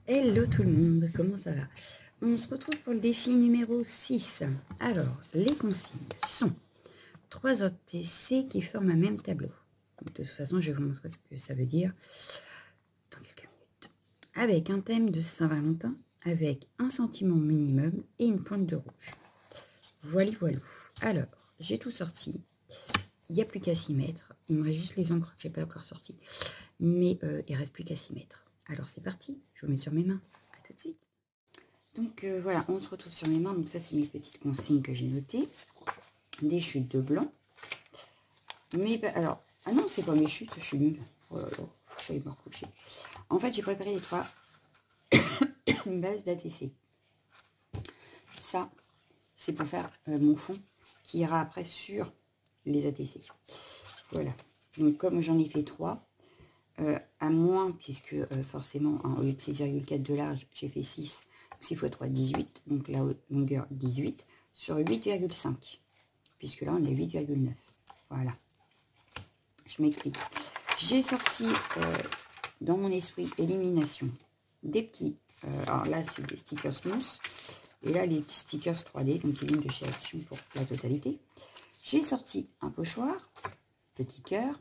Hello tout le monde, comment ça va? On se retrouve pour le défi numéro 6. Alors, les consignes sont 3 OTC qui forment un même tableau. Donc, de toute façon, je vais vous montrer ce que ça veut dire dans quelques minutes. Avec un thème de Saint-Valentin, avec un sentiment minimum et une pointe de rouge. Voilà, voilà. Alors, j'ai tout sorti. Il n'y a plus qu'à s'y mettre. Il me reste juste les encres que je n'ai pas encore sorties. Mais il ne reste plus qu'à s'y mettre. Alors, c'est parti. Je vous mets sur mes mains. À tout de suite. Donc voilà, on se retrouve sur mes mains. Donc ça, c'est mes petites consignes que j'ai notées. Des chutes de blanc. Mais alors, ah non, c'est pas mes chutes, je suis nulle. Oh là là, je suis allée me recoucher. En fait, j'ai préparé les 3 bases d'ATC. Ça, c'est pour faire mon fond qui ira après sur les ATC. Voilà. Donc comme j'en ai fait 3, à moins, puisque forcément, hein, au lieu de 6,4 de large, j'ai fait 6. 6 x 3, 18. Donc la longueur, 18. Sur 8,5. Puisque là, on est 8,9. Voilà. Je m'explique. J'ai sorti dans mon esprit élimination des petits... alors là, c'est des stickers mousse. Et là, les petits stickers 3D, donc qui viennent de chez Action pour la totalité. J'ai sorti un pochoir, petit cœur.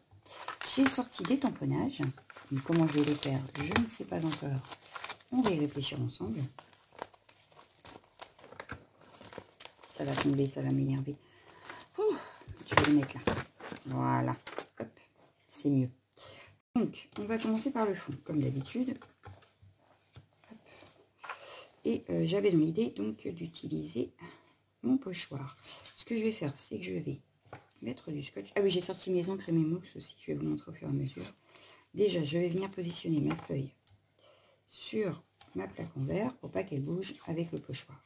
J'ai sorti des tamponnages. Donc, comment je vais les faire, je ne sais pas encore. On va y réfléchir ensemble. Ça va tomber, ça va m'énerver. Je vais les mettre là. Voilà. Hop, c'est mieux. Donc, on va commencer par le fond, comme d'habitude. Et j'avais dans l'idée donc d'utiliser mon pochoir. Ce que je vais faire, c'est que je vais mettre du scotch. Ah oui, j'ai sorti mes encres et mes mousses aussi. Je vais vous montrer au fur et à mesure. Déjà, je vais venir positionner ma feuille sur ma plaque en verre pour pas qu'elle bouge avec le pochoir.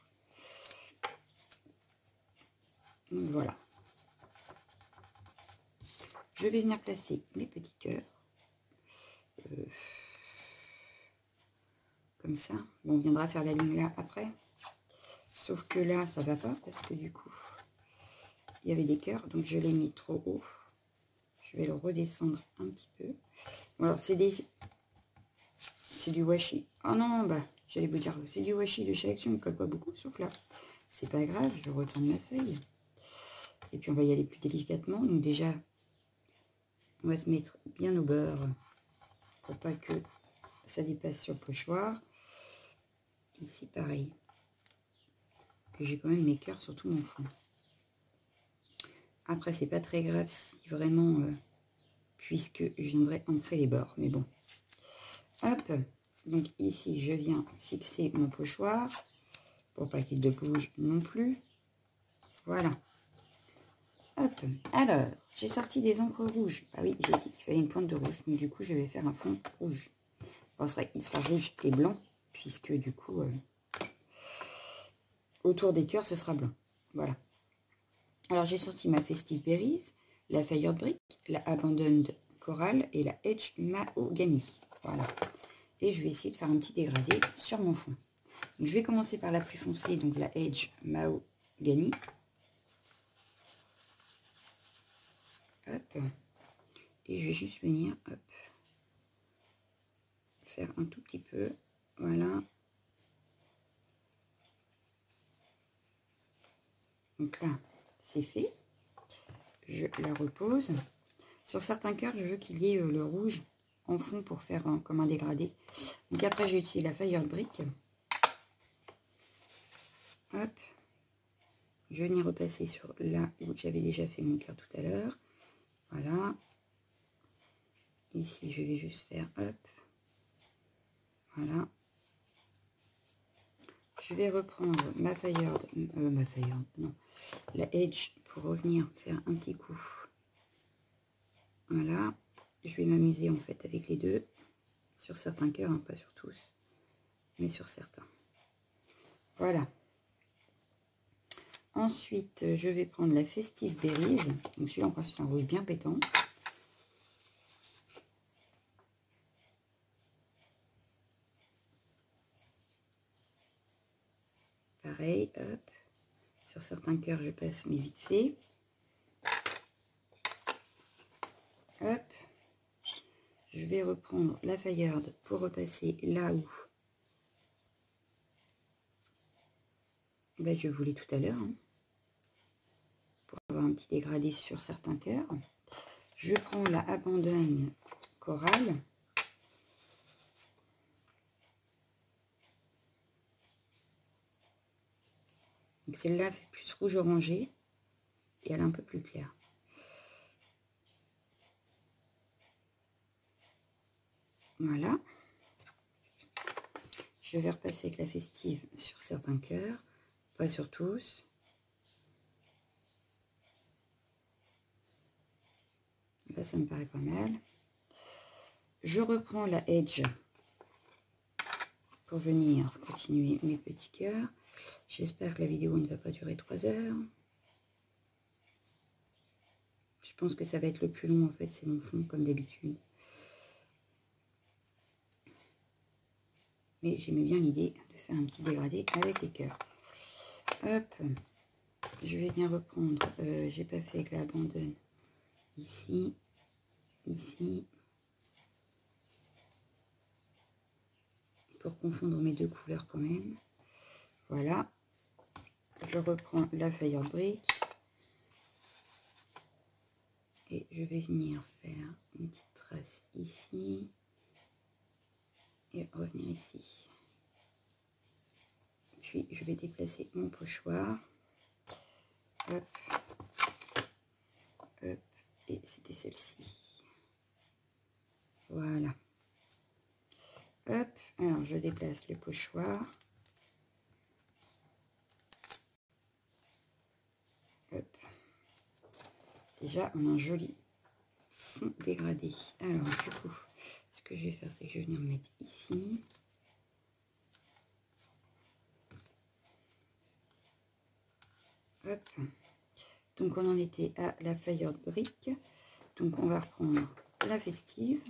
Donc voilà. Je vais venir placer mes petits cœurs. Comme ça. Bon, on viendra faire la ligne là après. Sauf que là, ça va pas parce que du coup, il y avait des cœurs. Donc, je l'ai mis trop haut. Je vais le redescendre un petit peu. Bon, alors, c'est du washi. Oh non, bah, j'allais vous dire, c'est du washi de chez Action. Il ne colle pas beaucoup, sauf là. C'est pas grave, je retourne ma feuille. Et puis, on va y aller plus délicatement. Donc, déjà, on va se mettre bien au beurre pour pas que ça dépasse sur le pochoir. Ici, pareil. Que j'ai quand même mes cœurs sur tout mon fond. Après, c'est pas très grave si vraiment, puisque je viendrai ancrer les bords. Mais bon. Hop. Donc ici, je viens fixer mon pochoir pour pas qu'il ne bouge non plus. Voilà. Hop. Alors, j'ai sorti des encres rouges. Ah oui, j'ai dit qu'il fallait une pointe de rouge. Donc du coup, je vais faire un fond rouge. Bon, il sera rouge et blanc, puisque du coup, autour des cœurs, ce sera blanc. Voilà. Alors, j'ai sorti ma Festive Berries, la Fired Brick, la Abandoned Coral et la Edge Mahogany. Voilà. Et je vais essayer de faire un petit dégradé sur mon fond. Donc, je vais commencer par la plus foncée, donc la Edge Mahogany. Hop. Et je vais juste venir, hop, faire un tout petit peu. Voilà. Donc là, c'est fait. Je la repose. Sur certains cœurs, je veux qu'il y ait le rouge en fond pour faire comme un dégradé. Donc après, j'ai utilisé la Fired Brick. Hop. Je vais venir repasser sur là où j'avais déjà fait mon cœur tout à l'heure. Voilà. Ici, je vais juste faire hop. Voilà. Je vais reprendre ma Fired, non, la Edge pour revenir faire un petit coup. Voilà. Je vais m'amuser en fait avec les deux. Sur certains cœurs, hein, pas sur tous, mais sur certains. Voilà. Ensuite, je vais prendre la Festive Berries. Donc celui-là, encore, c'est un rouge bien pétant. Pareil, hop. Sur certains cœurs, je passe, mais vite fait. Hop. Je vais reprendre la Fired pour repasser là où Ben, je voulais tout à l'heure, hein, pour avoir un petit dégradé sur certains cœurs. Je prends la Abandonne Corail. Celle-là fait plus rouge orangé et elle est un peu plus claire. Voilà. Je vais repasser avec la Festive sur certains cœurs, pas sur tous. Là, ça me paraît pas mal. Je reprends la Edge pour venir continuer mes petits cœurs. J'espère que la vidéo ne va pas durer 3 heures. Je pense que ça va être le plus long, en fait, c'est mon fond, comme d'habitude. Mais j'aimais bien l'idée de faire un petit dégradé avec les cœurs. Hop, je vais venir reprendre, j'ai pas fait avec la Abandonne, ici, ici, pour confondre mes deux couleurs quand même. Voilà, je reprends la Fire Brick et je vais venir faire une petite trace ici et revenir ici. Puis je vais déplacer mon pochoir. Hop, hop, et c'était celle-ci. Voilà. Hop, alors je déplace le pochoir. Hop. Déjà, on a un joli fond dégradé. Alors, du coup, ce que je vais faire, c'est que je vais venir me mettre ici. Hop. Donc, on en était à la Fire Brick. Donc, on va reprendre la Festive.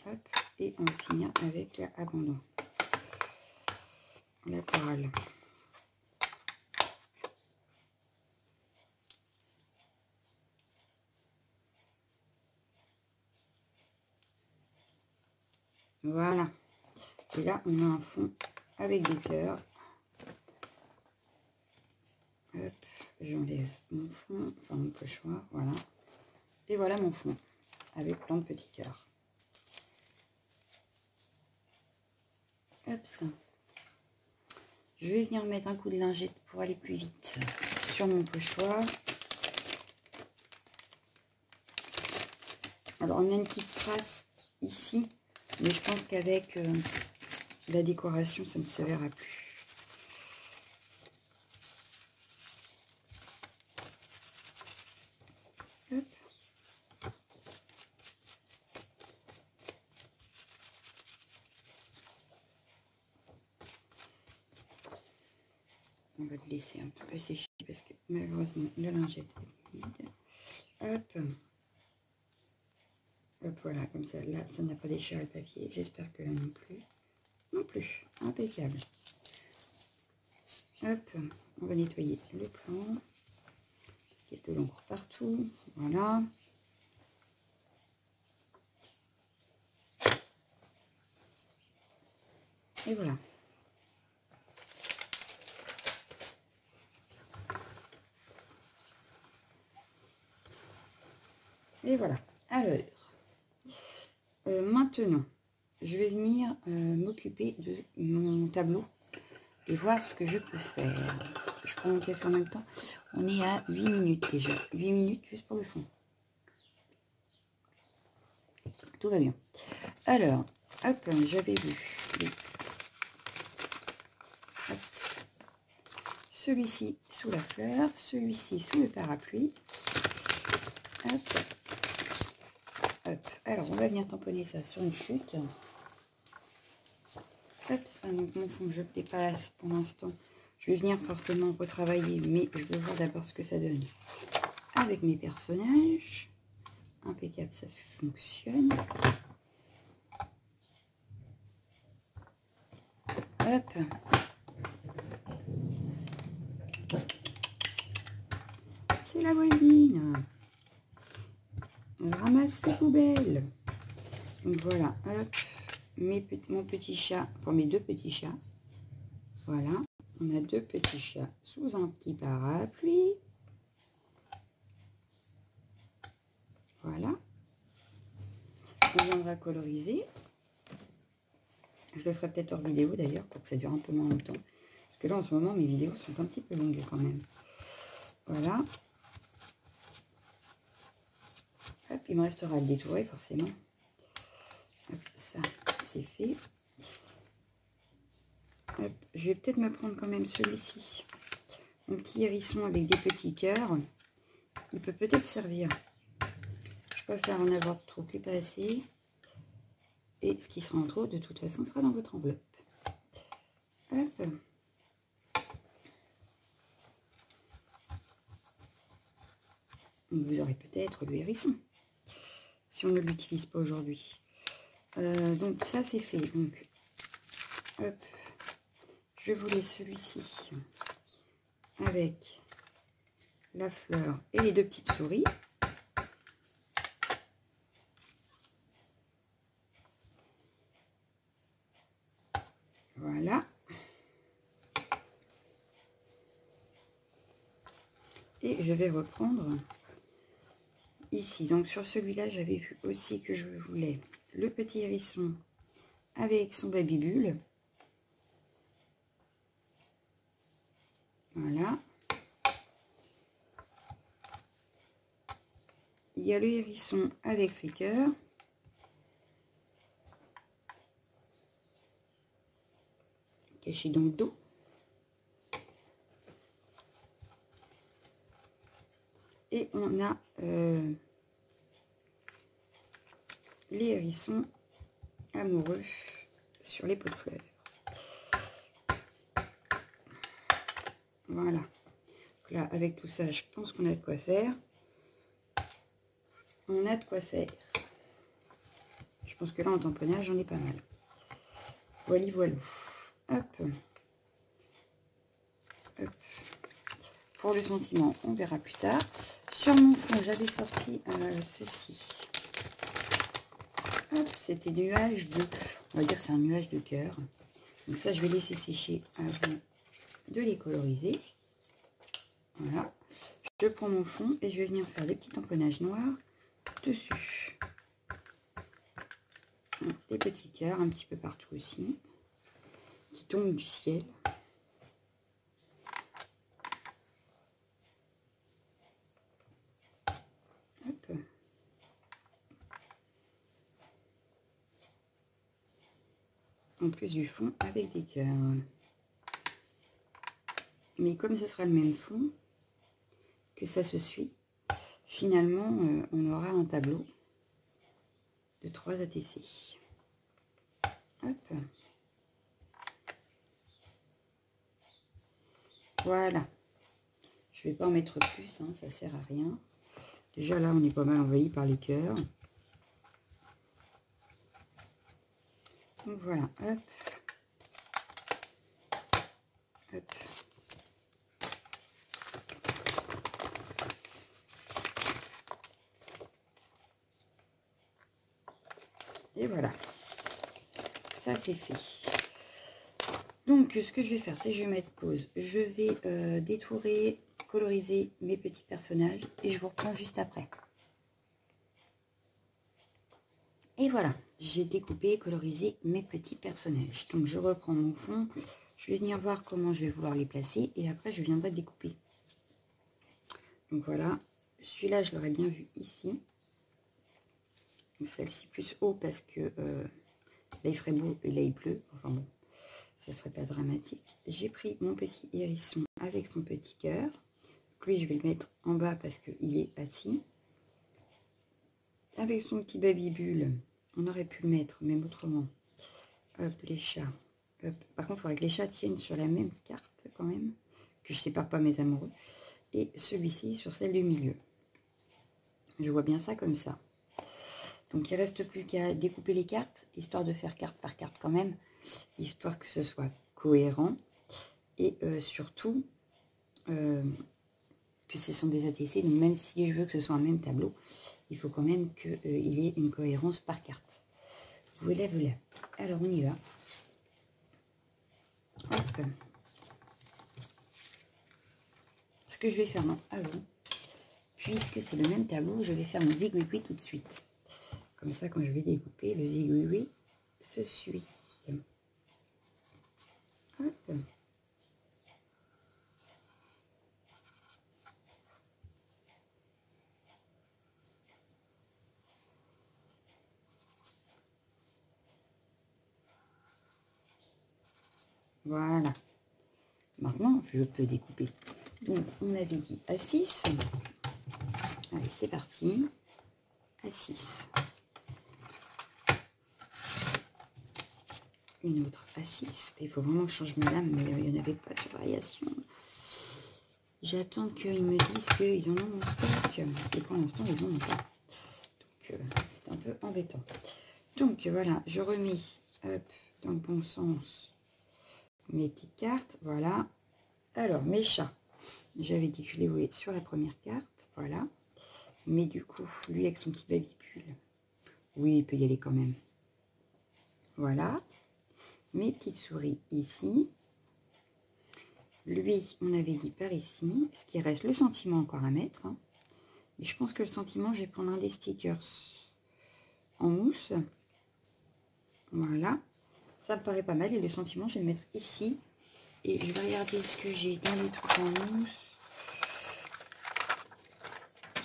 Hop. Et on va finir avec la Abandon. La Corail. Voilà. Et là, on a un fond avec des cœurs. Hop, j'enlève mon fond, enfin mon pochoir, voilà. Et voilà mon fond, avec plein de petits cœurs. Hop, ça. Je vais venir mettre un coup de lingette pour aller plus vite sur mon pochoir. Alors, on a une petite trace ici, mais je pense qu'avec la décoration, ça ne se verra plus. Hop. On va le laisser un petit peu sécher parce que malheureusement, la lingette est vide. Hop. Hop, voilà, comme ça, là, ça n'a pas déchiré le papier. J'espère que là non plus. Non plus. Impeccable. Hop, on va nettoyer le plan. Parce qu'il y a de l'encre partout. Voilà. Et voilà. Et voilà. Alors, maintenant, je vais venir m'occuper de mon tableau et voir ce que je peux faire. Je prends mon café en même temps. On est à 8 minutes déjà. 8 minutes juste pour le fond. Tout va bien. Alors, hop, j'avais vu celui-ci sous la fleur, celui-ci sous le parapluie. Hop. Hop. Alors, on va venir tamponner ça sur une chute. Hop, ça, donc mon fond, je le dépasse pour l'instant. Je vais venir forcément retravailler, mais je veux voir d'abord ce que ça donne avec mes personnages. Impeccable, ça fonctionne. Hop. C'est la voisine. Elle ramasse ses poubelles. Donc voilà, hop, mon petit chat, enfin mes deux petits chats. Voilà, on a deux petits chats sous un petit parapluie. Voilà. On viendra coloriser. Je le ferai peut-être hors vidéo d'ailleurs pour que ça dure un peu moins longtemps. Parce que là en ce moment mes vidéos sont un petit peu longues quand même. Voilà. Hop, il me restera à le détourer forcément. Hop, ça c'est fait. Hop, je vais peut-être me prendre quand même celui-ci. Mon petit hérisson avec des petits cœurs. Il peut peut-être servir. Je préfère en avoir trop que pas assez. Et ce qui sera en trop, de toute façon, sera dans votre enveloppe. Hop. Vous aurez peut-être le hérisson, si on ne l'utilise pas aujourd'hui. Donc ça, c'est fait. Donc, hop. Je vous laisse celui-ci avec la fleur et les deux petites souris. Voilà. Et je vais reprendre ici. Donc sur celui-là, j'avais vu aussi que je voulais le petit hérisson avec son babybule. Voilà. Il y a le hérisson avec ses cœurs. Caché dans le dos. Et on a les hérissons amoureux sur les pots de fleurs. Voilà. Donc là, avec tout ça, je pense qu'on a de quoi faire. On a de quoi faire. Je pense que là, en tamponnage, j'en ai pas mal. Voilà, voilà. Hop. Hop. Pour le sentiment, on verra plus tard. Sur mon fond, j'avais sorti ceci. Hop, c'était nuage de... On va dire que c'est un nuage de cœur. Donc ça, je vais laisser sécher avant de les coloriser. Voilà. Je prends mon fond et je vais venir faire le petit tamponnage noir dessus. Des petits cœurs un petit peu partout aussi, qui tombent du ciel. Hop. En plus du fond avec des cœurs. Mais comme ce sera le même fond, que ça se suit, finalement, on aura un tableau de 3 ATC. Hop. Voilà. Je ne vais pas en mettre plus, hein, ça sert à rien. Déjà là, on est pas mal envahi par les cœurs. Donc voilà, hop. Hop. Et voilà, ça c'est fait. Donc ce que je vais faire, c'est que je vais mettre pause. Je vais détourer, coloriser mes petits personnages et je vous reprends juste après. Et voilà, j'ai découpé et colorisé mes petits personnages. Donc je reprends mon fond, je vais venir voir comment je vais vouloir les placer et après je viendrai découper. Donc voilà, celui-là je l'aurais bien vu ici. Celle-ci plus haut parce que là il ferait beau et là il pleut. Enfin bon, ce serait pas dramatique. J'ai pris mon petit hérisson avec son petit cœur. Lui je vais le mettre en bas parce qu'il est assis. Avec son petit babybule, on aurait pu le mettre même autrement. Hop, les chats. Hop. Par contre, il faudrait que les chats tiennent sur la même carte quand même. Que je sépare pas mes amoureux. Et celui-ci sur celle du milieu. Je vois bien ça comme ça. Donc il ne reste plus qu'à découper les cartes, histoire de faire carte par carte quand même, histoire que ce soit cohérent. Et surtout, que ce sont des ATC, donc même si je veux que ce soit un même tableau, il faut quand même qu'il y ait une cohérence par carte. Voilà, voilà. Alors, on y va. Hop. Ce que je vais faire avant, puisque c'est le même tableau, je vais faire mon zigouigoui tout de suite. Comme ça, quand je vais découper, le zigouigoui se suit. Hop. Voilà. Maintenant, je peux découper. Donc, on avait dit à 6. Allez, c'est parti. À 6. Une autre à 6. Il faut vraiment que je change ma lame, mais il n'y en avait pas sur variation. J'attends qu'ils me disent qu'ils en ont en stock. Et pour l'instant, ils en ont pas. Donc, c'est un peu embêtant. Donc, voilà, je remets hop, dans le bon sens mes petites cartes. Voilà. Alors, mes chats. J'avais dit que je les voyais sur la première carte. Voilà. Mais du coup, lui avec son petit babicule. Oui, il peut y aller quand même. Voilà. Mes petites souris ici. Lui, on avait dit par ici. Ce qui reste le sentiment encore à mettre. Hein. Mais je pense que le sentiment, je vais prendre un des stickers en mousse. Voilà. Ça me paraît pas mal. Et le sentiment, je vais le mettre ici. Et je vais regarder ce que j'ai dans les trucs en mousse.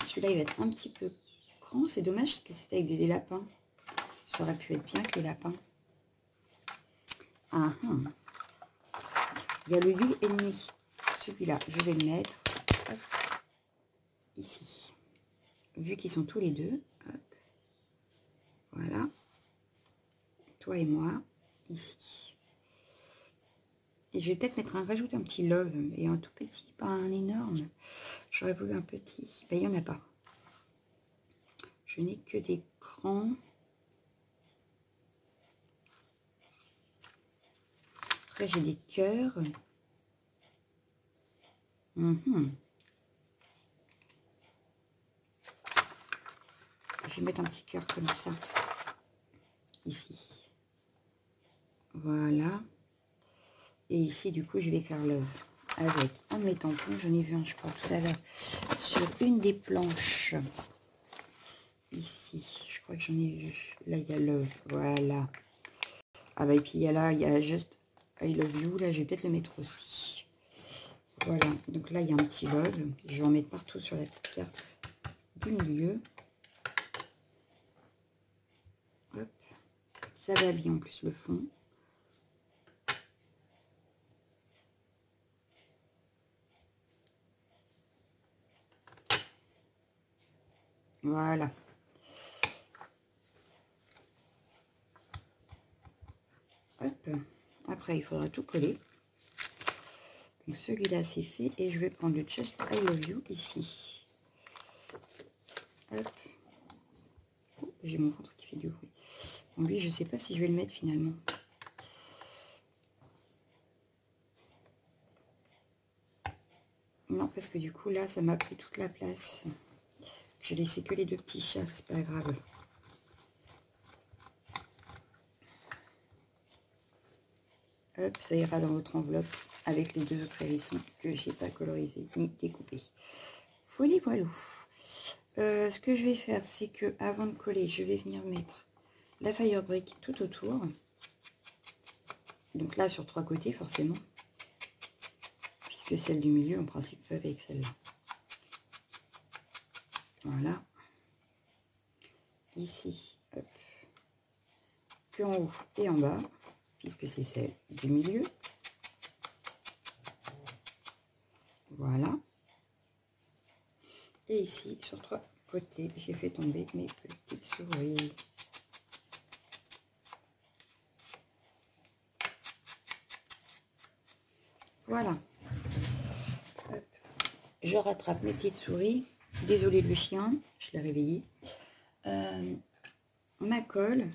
Celui-là, il va être un petit peu grand. C'est dommage parce que c'était avec des lapins. Ça aurait pu être bien que les lapins. Ah, il y a le Yule ennemi. Celui-là, je vais le mettre hop, ici. Vu qu'ils sont tous les deux. Hop, voilà. Toi et moi, ici. Et je vais peut-être rajouter un petit love. Et un tout petit, pas un énorme. J'aurais voulu un petit. Ben, il n'y en a pas. Je n'ai que des grands. Après, j'ai des cœurs. Je vais mettre un petit cœur comme ça. Ici. Voilà. Et ici, du coup, je vais faire love avec un de mes tampons. J'en ai vu un, je crois, tout à l'heure, sur une des planches. Ici, je crois que j'en ai vu. Là, il y a love. Voilà. Ah bah, et puis, il y a là, il y a juste I love you. Là, je vais peut-être le mettre aussi. Voilà. Donc là, il y a un petit love. Je vais en mettre partout sur la petite carte du milieu. Hop. Ça va bien en plus le fond. Voilà. Hop. Après, il faudra tout coller. Donc celui-là, c'est fait. Et je vais prendre le Just I Love You ici. Hop. Oh, j'ai mon ventre qui fait du bruit. Bon, lui, je ne sais pas si je vais le mettre finalement. Non, parce que du coup, là, ça m'a pris toute la place. J'ai laissé que les deux petits chats, c'est pas grave. Hop, ça ira dans votre enveloppe avec les deux autres hérissons que j'ai pas colorisés ni découpés. Voilà, voilà. Ce que je vais faire, c'est que avant de coller, je vais venir mettre la fire brick tout autour. Donc là, sur 3 côtés, forcément. Puisque celle du milieu, en principe, va avec celle-là. Voilà. Ici, hop. Que en haut et en bas, puisque c'est celle du milieu. Voilà. Et ici, sur 3 côtés, j'ai fait tomber mes petites souris. Voilà. Hop. Je rattrape mes petites souris. Désolée le chien, je l'ai réveillé. Ma colle.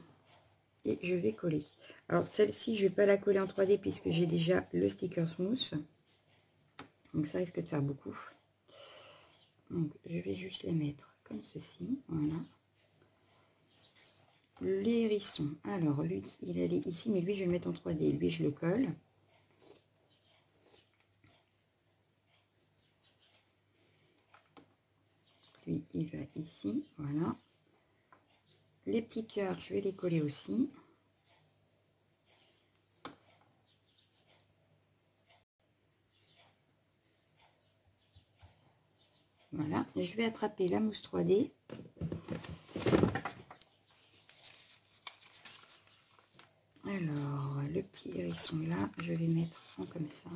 Et je vais coller. Alors celle-ci, je ne vais pas la coller en 3D puisque j'ai déjà le sticker smooth. Donc ça risque de faire beaucoup. Donc, je vais juste les mettre comme ceci. Voilà. L'hérisson. Alors, lui, il est ici, mais lui, je vais le mettre en 3D. Lui, je le colle. Lui, il va ici. Voilà. Les petits cœurs, je vais les coller aussi. Voilà. Et je vais attraper la mousse 3D. Alors, le petit hérisson là, je vais mettre en comme ça.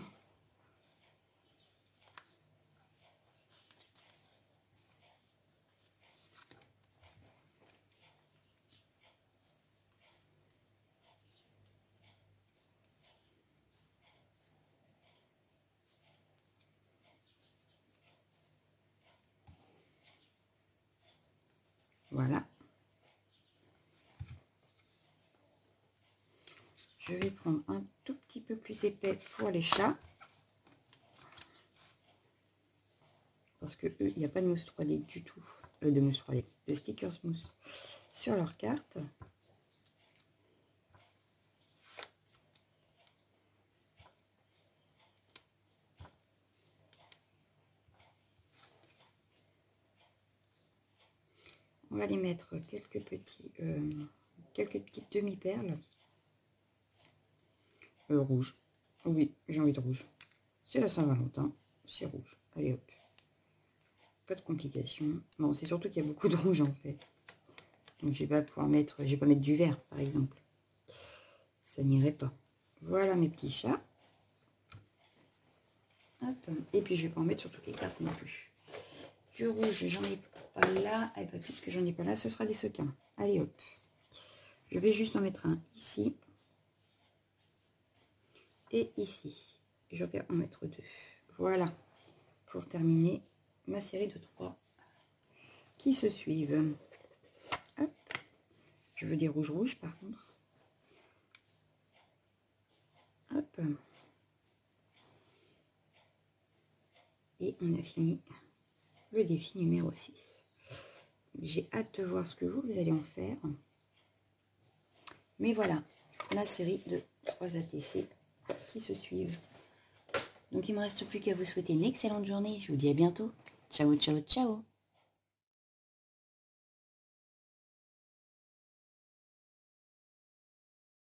Voilà. Je vais prendre un tout petit peu plus épais pour les chats. Parce que eux, il n'y a pas de mousse 3D du tout. De mousse 3D, de stickers mousse sur leur carte. On va les mettre quelques petites demi-perles. Rouge. Oui, j'ai envie de rouge. C'est la Saint-Valentin, c'est rouge. Allez hop. Pas de complications. Bon, c'est surtout qu'il y a beaucoup de rouge en fait. Donc je vais pas pouvoir mettre, je vais pas mettre du vert par exemple. Ça n'irait pas. Voilà mes petits chats. Hop. Et puis je vais pas en mettre sur toutes les cartes non plus. Du rouge, j'en ai pas là. Et bien, puisque j'en ai pas là, ce sera des sequins. Allez hop. Je vais juste en mettre un ici. Et ici. Je vais en mettre 2. Voilà. Pour terminer ma série de 3 qui se suivent. Hop. Je veux des rouges par contre. Hop. Et on a fini le défi numéro 6. J'ai hâte de voir ce que vous allez en faire. Mais voilà, la série de 3 ATC qui se suivent. Donc il ne me reste plus qu'à vous souhaiter une excellente journée. Je vous dis à bientôt. Ciao, ciao, ciao.